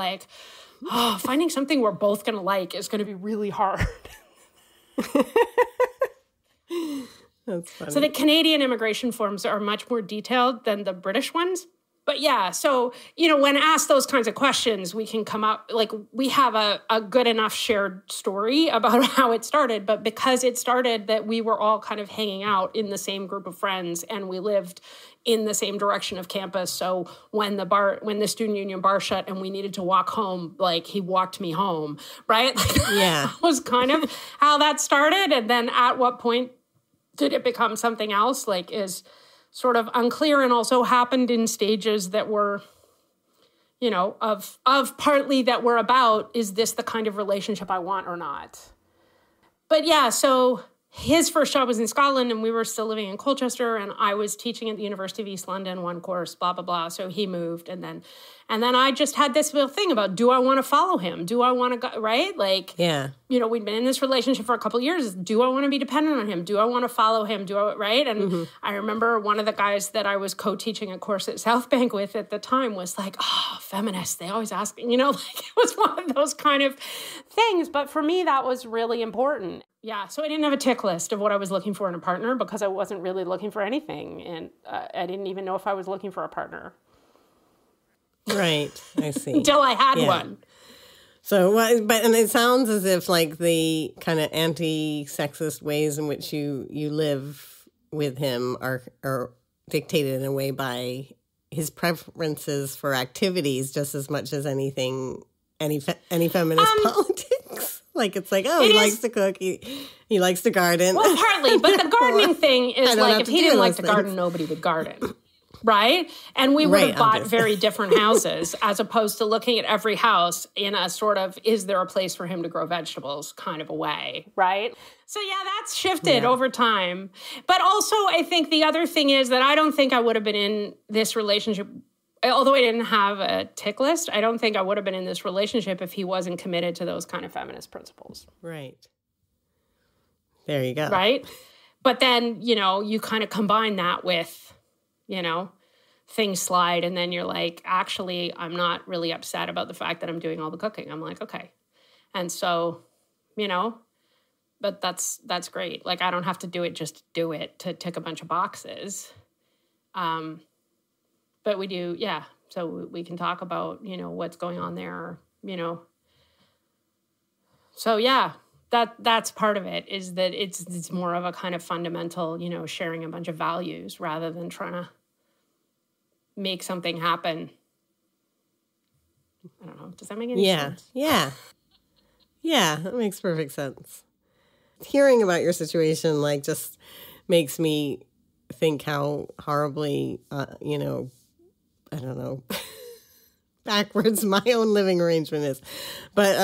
finding something we're both going to like is going to be really hard. That's funny. So the Canadian immigration forms are much more detailed than the British ones. But yeah, so, when asked those kinds of questions, we can come up, we have a good enough shared story about how it started. But because it started that we were all kind of hanging out in the same group of friends and we lived in the same direction of campus. So when the student union bar shut and we needed to walk home, he walked me home, right? Yeah. That was kind of how that started. And then at what point did it become something else, is sort of unclear, and also happened in stages that were of partly that we're about, is this the kind of relationship I want or not? But yeah, so his first job was in Scotland, and we were still living in Colchester, and I was teaching at the University of East London, one course, blah, blah, blah. So he moved, and then I just had this little thing about, do I want to follow him? Do I want to go, right? Like, yeah, we'd been in this relationship for a couple of years. Do I want to be dependent on him? Do I want to follow him? Right? And I remember one of the guys that I was co-teaching a course at South Bank with at the time was like, oh, feminists, they always ask, like it was one of those kind of things. But for me, that was really important. Yeah, so I didn't have a tick list of what I was looking for in a partner because I wasn't really looking for anything. And I didn't even know if I was looking for a partner. Right, I see. Until I had one. So, and it sounds as if like the kind of anti-sexist ways in which you live with him are dictated in a way by his preferences for activities just as much as any feminist politics. Like, it's like, he likes to cook, he likes to garden. Well, partly, but the gardening thing is like, if he didn't like to garden, nobody would garden. Right? And we would have bought very different houses as opposed to looking at every house in a sort of, is there a place for him to grow vegetables kind of a way, right? So yeah, that's shifted over time. But also I think the other thing is that I don't think I would have been in this relationship, although I didn't have a tick list, I don't think I would have been in this relationship if he wasn't committed to those kind of feminist principles. Right. There you go. Right? But then, you kind of combine that with, things slide. And then you're like, actually, I'm not really upset about the fact that I'm doing all the cooking. I'm like, okay. And so, but that's great. Like, I don't have to do it just to do it, to tick a bunch of boxes. But we do, yeah. So we can talk about, what's going on there, So yeah, that's part of it, is that it's more of a kind of fundamental, sharing a bunch of values rather than trying to make something happen. I don't know. Does that make any sense? Yeah. Yeah, that makes perfect sense. Hearing about your situation, like, just makes me think how horribly, I don't know, backwards my own living arrangement is. But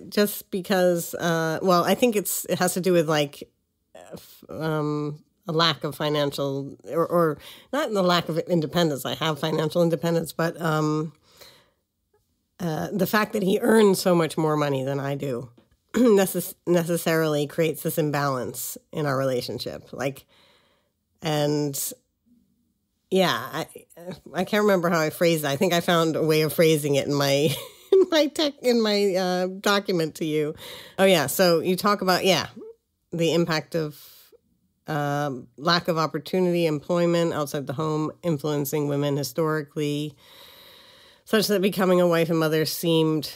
just because, I think it has to do with, like, a lack of financial, or not the lack of independence. I have financial independence, but the fact that he earns so much more money than I do necessarily creates this imbalance in our relationship. Like, and yeah, I can't remember how I phrased it. I think I found a way of phrasing it in my document to you. Oh yeah, so you talk about the impact of lack of opportunity, employment outside the home, influencing women historically, such that becoming a wife and mother seemed,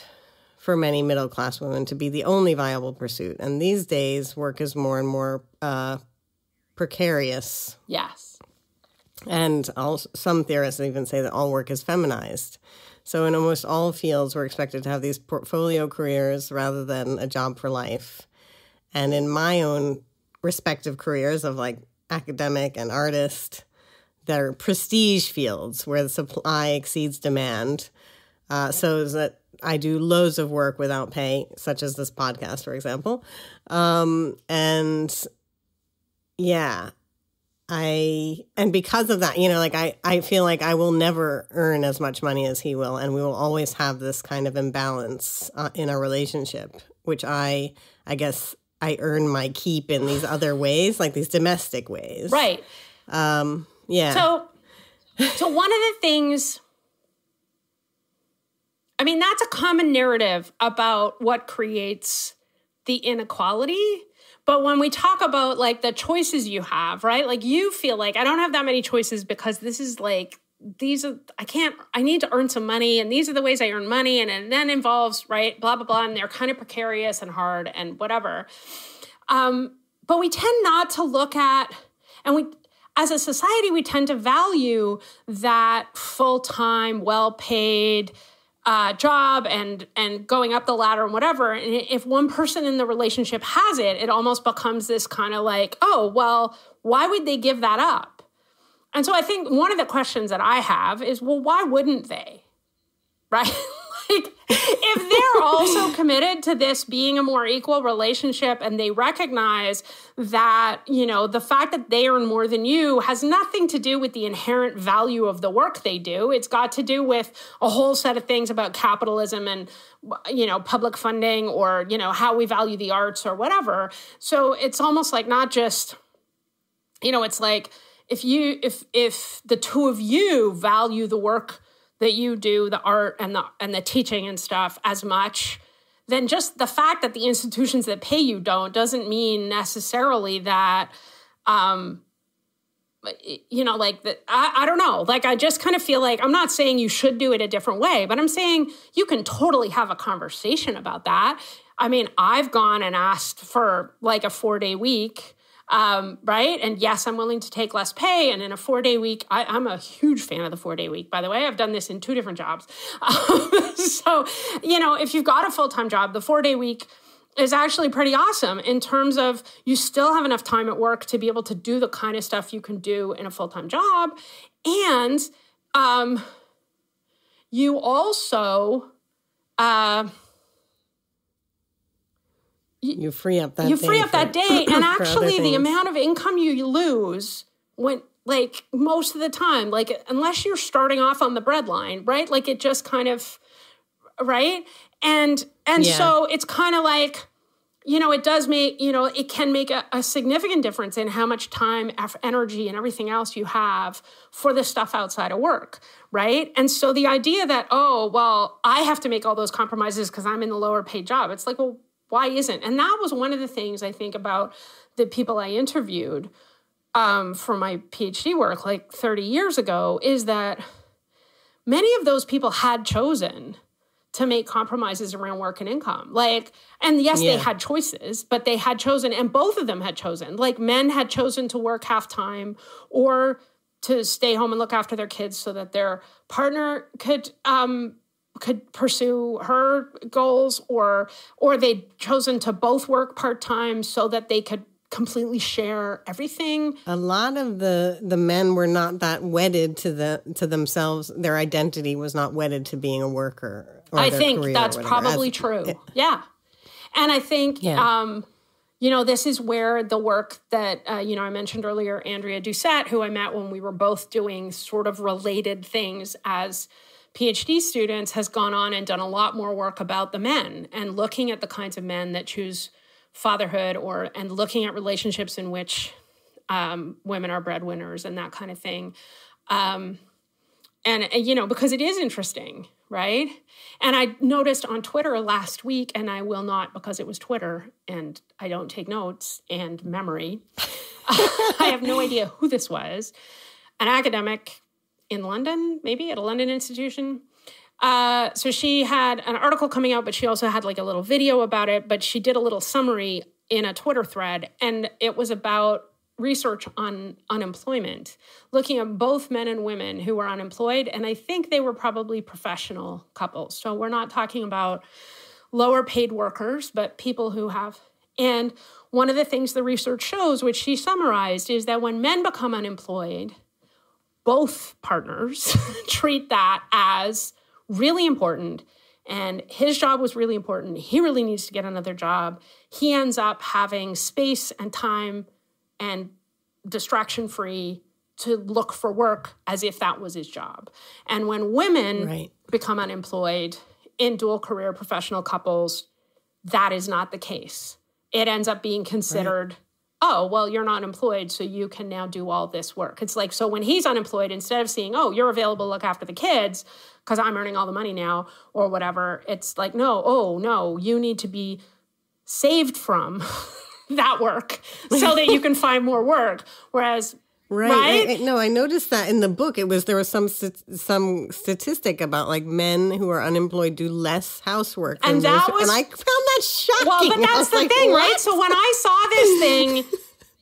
for many middle-class women, to be the only viable pursuit. And these days, work is more and more precarious. Yes. And some theorists even say that all work is feminized. So in almost all fields, we're expected to have these portfolio careers rather than a job for life. And in my own respective careers of, like, academic and artist, they're prestige fields where the supply exceeds demand. So that I do loads of work without pay, such as this podcast, for example. And because of that, I feel like I will never earn as much money as he will, and we will always have this kind of imbalance in our relationship, which I guess I earn my keep in these other ways, like these domestic ways. Right. Yeah. So one of the things, I mean, that's a common narrative about what creates the inequality. But when we talk about, like, the choices you have, right? Like, you feel like I don't have that many choices because this is like, I need to earn some money, and these are the ways I earn money, and it then involves, right, blah, blah, blah, and they're kind of precarious and hard and whatever. But we tend not to look at, and as a society, we tend to value that full-time, well-paid job and going up the ladder and whatever. And if one person in the relationship has it, it almost becomes this kind of like, oh, well, why would they give that up? And so I think one of the questions that I have is, well, why wouldn't they? right? Like, if they're also committed to this being a more equal relationship and they recognize that, you know, the fact that they earn more than you has nothing to do with the inherent value of the work they do. It's got to do with a whole set of things about capitalism and, you know, public funding or, you know, how we value the arts or whatever. So it's almost like not just, you know, it's like if the two of you value the work that you do, the art and the teaching and stuff as much, then just the fact that the institutions that pay you don't doesn't mean necessarily that, you know, like that. I don't know. Like, I just kind of feel like, I'm not saying you should do it a different way, but I'm saying you can totally have a conversation about that. I mean, I've gone and asked for like a 4-day week. Right. And yes, I'm willing to take less pay. And in a 4-day week, I'm a huge fan of the 4-day week, by the way. I've done this in 2 different jobs. So, you know, if you've got a full-time job, the 4-day week is actually pretty awesome in terms of you still have enough time at work to be able to do the kind of stuff you can do in a full-time job. And you also... You free up that day. And actually the amount of income you lose when, like, most of the time, like, unless you're starting off on the breadline, right? Like, it just kind of, right? And so it's kind of like, you know, it does make, you know, it can make a significant difference in how much time, energy, and everything else you have for the stuff outside of work, right? And so the idea that, oh, well, I have to make all those compromises because I'm in the lower paid job. It's like, well, why isn't? And that was one of the things I think about the people I interviewed for my PhD work like 30 years ago, is that many of those people had chosen to make compromises around work and income. Like, and yes, they had choices, but they had chosen, and both of them had chosen. Like, men had chosen to work half time or to stay home and look after their kids so that their partner could pursue her goals, or they'd chosen to both work part-time so that they could completely share everything. A lot of the men were not that wedded to themselves. Their identity was not wedded to being a worker. I think that's probably true. Yeah. And I think, you know, this is where the work that, you know, I mentioned earlier, Andrea Doucette, who I met when we were both doing sort of related things as PhD students, has gone on and done a lot more work about the men and looking at the kinds of men that choose fatherhood, and looking at relationships in which women are breadwinners and that kind of thing. And, you know, because it is interesting, right? And I noticed on Twitter last week, and I will not because it was Twitter and I don't take notes and memory. I have no idea who this was. An academic in London, maybe at a London institution. So she had an article coming out, but she also had like a little video about it, but she did a little summary in a Twitter thread, and it was about research on unemployment, looking at both men and women who were unemployed, and I think they were probably professional couples. So we're not talking about lower paid workers, but people who have. And one of the things the research shows, which she summarized, is that when men become unemployed, both partners treat that as really important, and his job was really important. He really needs to get another job. He ends up having space and time and distraction-free to look for work as if that was his job. And when women become unemployed in dual career professional couples, that is not the case. It ends up being considered, oh, well, you're not employed, so you can now do all this work. It's like, so when he's unemployed, instead of seeing, oh, you're available to look after the kids because I'm earning all the money now or whatever, it's like, no, you need to be saved from that work so that you can find more work. Whereas, right? No, I noticed that in the book. There was some statistic about like men who are unemployed do less housework. And and I found that shocking. Well, but that's the thing, right? So when I saw this thing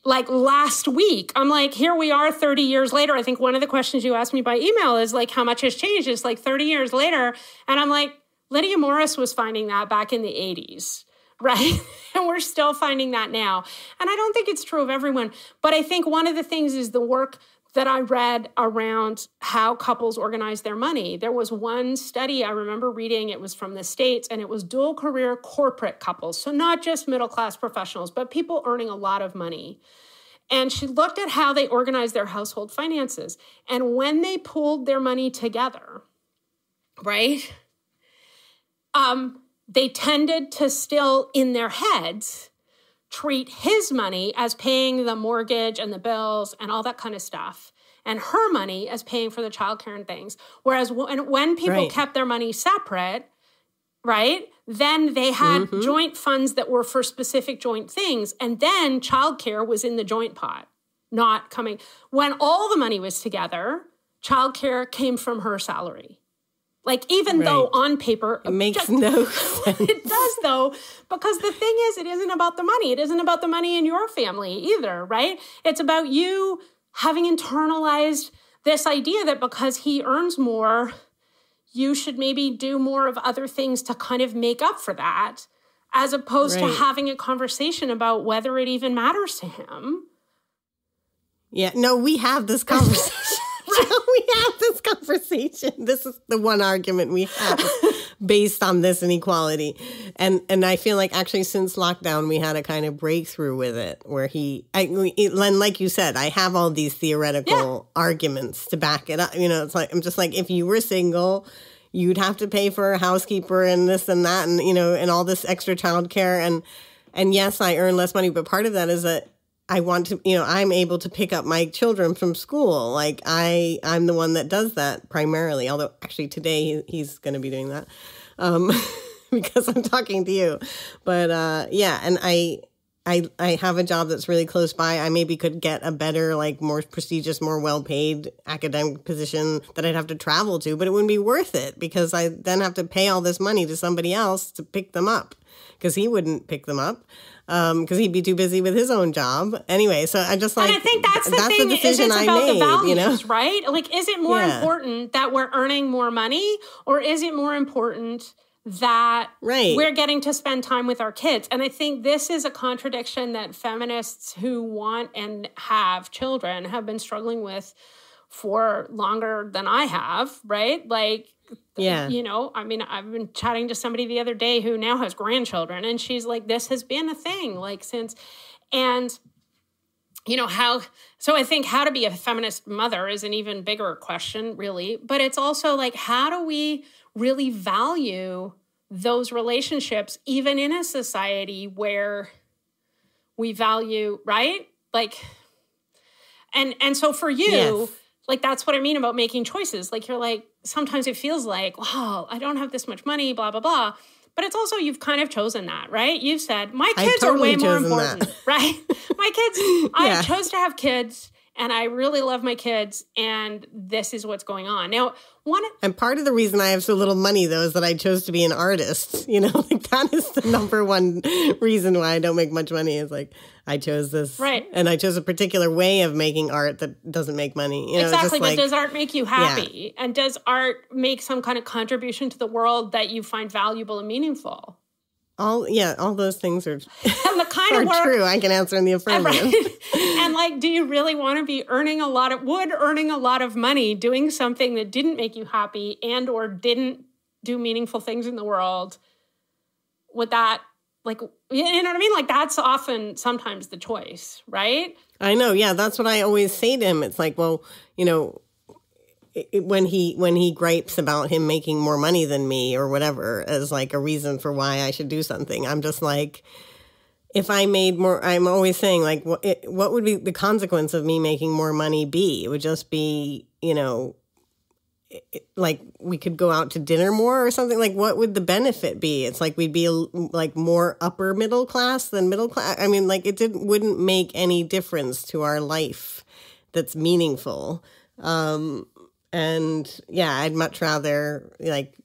like last week, I'm like, here we are 30 years later. I think one of the questions you asked me by email is like, how much has changed? It's like 30 years later. And I'm like, Lydia Morris was finding that back in the 80s. Right? And we're still finding that now. And I don't think it's true of everyone. But I think one of the things is the work that I read around how couples organize their money. There was one study I remember reading, it was from the States, and it was dual career corporate couples. So not just middle-class professionals, but people earning a lot of money. And she looked at how they organized their household finances. And when they pooled their money together, right, they tended to still, in their heads, treat his money as paying the mortgage and the bills and all that kind of stuff, and her money as paying for the childcare and things. Whereas when people kept their money separate, right, then they had joint funds that were for specific joint things, and then childcare was in the joint pot, not coming. When all the money was together, childcare came from her salary. Like, even though on paper... It makes no sense. It does, though, because the thing is, it isn't about the money. It isn't about the money in your family either, right? It's about you having internalized this idea that because he earns more, you should maybe do more of other things to kind of make up for that, as opposed to having a conversation about whether it even matters to him. Yeah, no, we have this conversation. We have this conversation. This is the one argument we have based on this inequality. And I feel like actually since lockdown, we had a kind of breakthrough with it where like you said, I have all these theoretical arguments to back it up. You know, it's like, I'm just like, if you were single, you'd have to pay for a housekeeper and this and that and, you know, and all this extra childcare. And yes, I earn less money, but part of that is that I want to, you know, I'm able to pick up my children from school. Like I'm the one that does that primarily. Although actually today he's going to be doing that because I'm talking to you. But yeah, and I have a job that's really close by. I maybe could get a better, like more prestigious, more well-paid academic position that I'd have to travel to, but it wouldn't be worth it because I then have to pay all this money to somebody else to pick them up because he wouldn't pick them up. Because he'd be too busy with his own job. Anyway, so I just like... And I think that's the thing, the decision is it's about the values, you know? right? Like, is it more important that we're earning more money, or is it more important that we're getting to spend time with our kids? And I think this is a contradiction that feminists who want and have children have been struggling with for longer than I have, right? Like... Yeah. You know, I mean, I've been chatting to somebody the other day who now has grandchildren, and she's like, this has been a thing, like, since, and, you know, so I think how to be a feminist mother is an even bigger question, really. But it's also like, how do we really value those relationships, even in a society where we value, right? Like, and so for you, like, that's what I mean about making choices. Like, you're like, sometimes it feels like, wow, I don't have this much money, blah, blah, blah. But it's also, you've kind of chosen that, right? You've said, my kids are way more important, right? My kids, I chose to have kids, and I really love my kids, and this is what's going on. Now, and part of the reason I have so little money, though, is that I chose to be an artist. You know, like, that is the number one reason why I don't make much money is, like, I chose this. Right. And I chose a particular way of making art that doesn't make money. You know, exactly, but does art make you happy? Yeah. And does art make some kind of contribution to the world that you find valuable and meaningful? All those things are, and the kind of work, true. I can answer in the affirmative. Right? And like, do you really want to be earning a lot of money doing something that didn't make you happy and or didn't do meaningful things in the world? Would that, like, you know what I mean? Like, that's sometimes the choice, right? I know. Yeah, that's what I always say to him. It's like, well, you know, when he gripes about him making more money than me or whatever as like a reason for why I should do something, I'm just like, if I made more, I'm always saying like, what would be the consequence of me making more money be? It would just be, you know, like we could go out to dinner more or something. Like, what would the benefit be? It's like we'd be like more upper middle class than middle class. I mean, like wouldn't make any difference to our life that's meaningful. And yeah, I'd much rather like,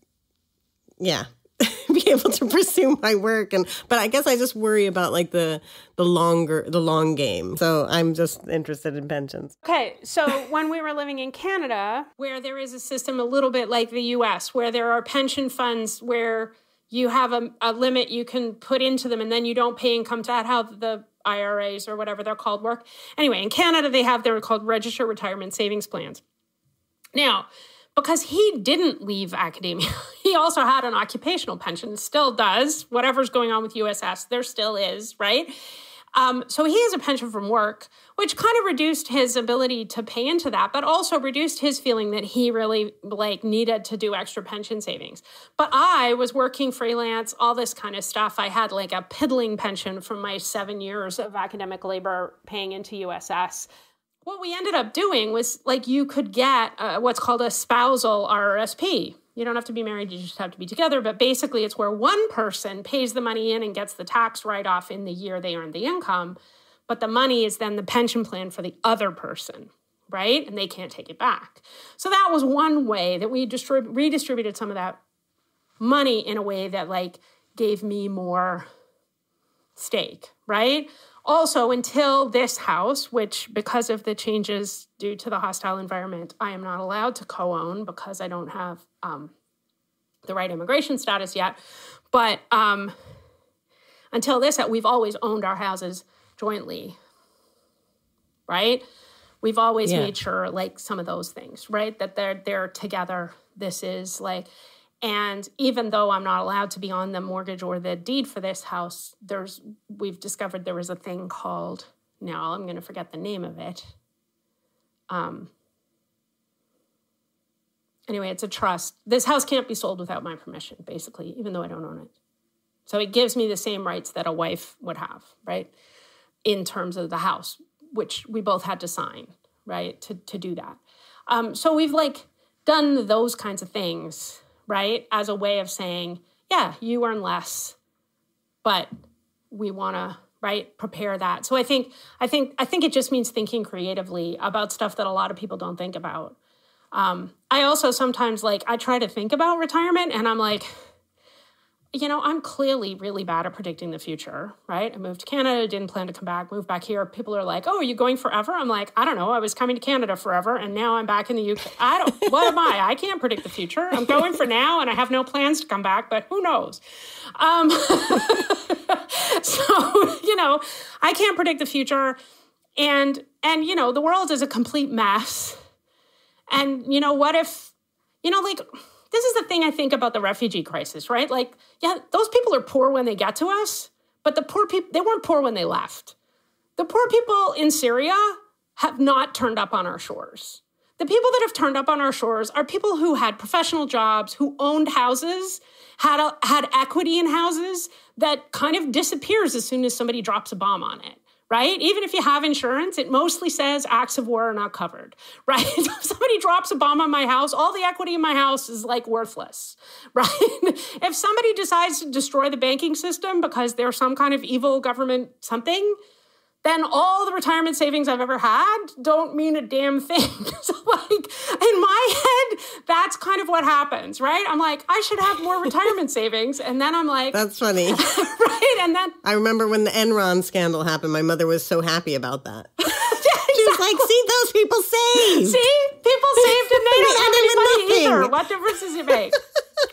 be able to pursue my work. But I guess I just worry about like the long game. So I'm just interested in pensions. Okay. So when we were living in Canada, where there is a system a little bit like the US, where there are pension funds where you have a limit you can put into them and then you don't pay income tax, how the IRAs or whatever they're called work. Anyway, in Canada, they're called registered retirement savings plans. Now, because he didn't leave academia, he also had an occupational pension, still does. Whatever's going on with USS, there still is, right? So he has a pension from work, which kind of reduced his ability to pay into that, but also reduced his feeling that he really needed to do extra pension savings. But I was working freelance, all this kind of stuff. I had a piddling pension from my 7 years of academic labor paying into USS. What we ended up doing was you could get what's called a spousal RRSP. You don't have to be married, you just have to be together. But basically, it's where one person pays the money in and gets the tax write-off in the year they earned the income. But the money is then the pension plan for the other person, right? And they can't take it back. So that was one way that we redistributed some of that money in a way that gave me more stake, right? Also, until this house, which because of the changes due to the hostile environment, I am not allowed to co-own because I don't have the right immigration status yet. But until this, we've always owned our houses jointly, right? We've always made sure some of those things, right? That they're together. This is and even though I'm not allowed to be on the mortgage or the deed for this house, we've discovered there was a thing called, now I'm going to forget the name of it. Anyway, it's a trust. This house can't be sold without my permission, basically, even though I don't own it. So it gives me the same rights that a wife would have, right? In terms of the house, which we both had to sign, right? To do that. So we've done those kinds of things, right? As a way of saying, yeah, you earn less, but we want to, right, prepare that. So I think it just means thinking creatively about stuff that a lot of people don't think about. I also sometimes I try to think about retirement and I'm I'm clearly really bad at predicting the future, right? I moved to Canada, didn't plan to come back, moved back here. People are like, oh, are you going forever? I'm like, I don't know. I was coming to Canada forever, and now I'm back in the UK. What am I? I can't predict the future. I'm going for now, and I have no plans to come back, but who knows? So, I can't predict the future. And the world is a complete mess. And, what if, this is the thing I think about the refugee crisis, right? Those people are poor when they get to us, but the poor people, they weren't poor when they left. The poor people in Syria have not turned up on our shores. The people that have turned up on our shores are people who had professional jobs, who owned houses, had equity in houses that kind of disappears as soon as somebody drops a bomb on it. Right? Even if you have insurance, it mostly says acts of war are not covered, right? If somebody drops a bomb on my house, all the equity in my house is worthless, right? If somebody decides to destroy the banking system because they're some kind of evil government something, then all the retirement savings I've ever had don't mean a damn thing. So in my head, that's kind of what happens, right? I'm I should have more retirement savings. And then I'm that's funny. Right? And then I remember when the Enron scandal happened, my mother was so happy about that. She was see, those people saved. See? People saved and they don't have any money either. What difference does it make?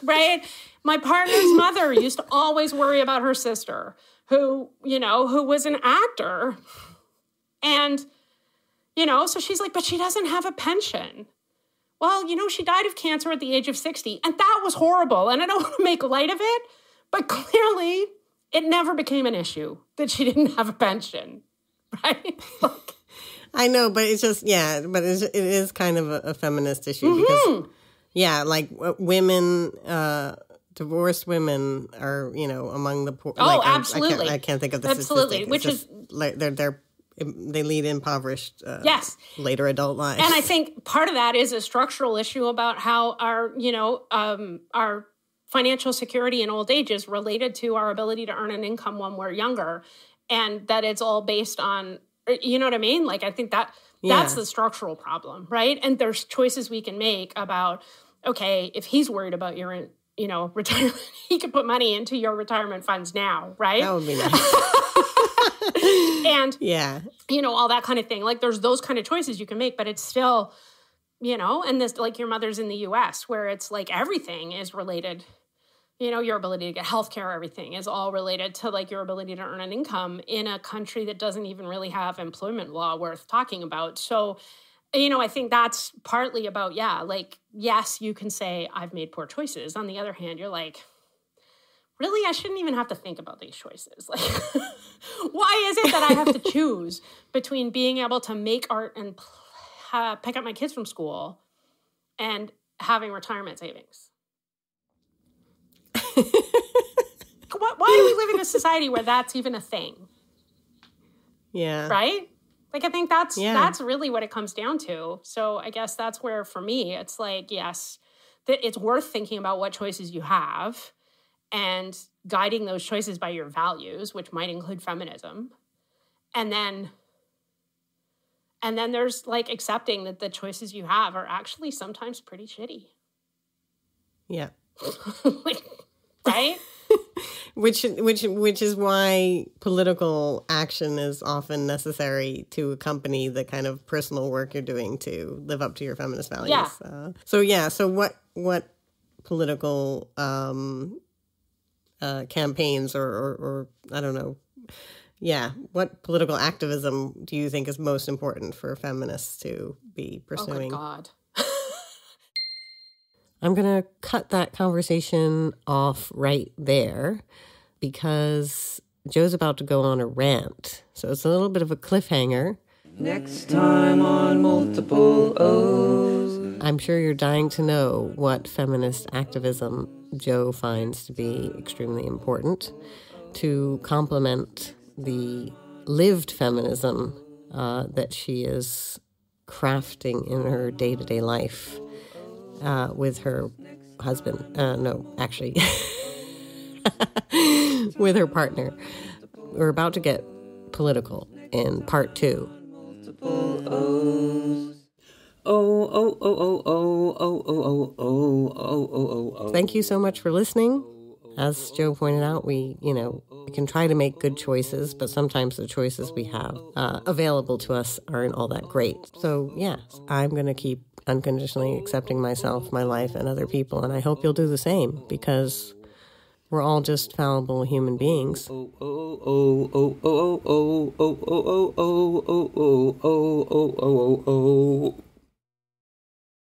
Right? My partner's mother used to always worry about her sister, who was an actor. And, so she's but she doesn't have a pension. Well, she died of cancer at the age of 60, and that was horrible. And I don't want to make light of it, but clearly it never became an issue that she didn't have a pension, right? I know, but it's just, but it is kind of a feminist issue because, women, divorced women are, among the poor. Oh, absolutely. I can't think of the absolutely, which is they lead impoverished, later adult lives. And I think part of that is a structural issue about how our financial security in old age is related to our ability to earn an income when we're younger, and that it's all based on, you know what I mean? I think that's the structural problem, right? And there's choices we can make about, okay, if he's worried about your retirement, he could put money into your retirement funds now, right? That would be nice. And, all that kind of thing. There's those kind of choices you can make, but it's still, and this, your mother's in the US where it's everything is related your ability to get healthcare, everything is all related to like your ability to earn an income in a country that doesn't even really have employment law worth talking about. So, I think that's partly about, like, yes, you can say I've made poor choices. On the other hand, you're like, really, I shouldn't even have to think about these choices. Like, why is it that I have to choose between being able to make art and pick up my kids from school and having retirement savings? Why do we live in a society where that's even a thing? Yeah. Right? Like, I think that's really what it comes down to. So I guess that's where, for me, it's like, yes, that it's worth thinking about what choices you have and guiding those choices by your values, which might include feminism. And then there's like accepting that the choices you have are actually sometimes pretty shitty. Yeah. Like, right? Which is why political action is often necessary to accompany the kind of personal work you're doing to live up to your feminist values. Yeah. So what political campaigns or I don't know. Yeah, what political activism do you think is most important for feminists to be pursuing? Oh, God. I'm going to cut that conversation off right there because Joe's about to go on a rant. So it's a little bit of a cliffhanger. Next time on Multiple O's. I'm sure you're dying to know what feminist activism Joe finds to be extremely important to complement the lived feminism that she is crafting in her day-to-day life. With her husband. With her partner. We're about to get political in part 2. Thank you so much for listening. As Joe pointed out, we can try to make good choices, but sometimes the choices we have available to us aren't all that great. So, I'm going to keep unconditionally accepting myself, my life, and other people, and I hope you'll do the same, because we're all just fallible human beings.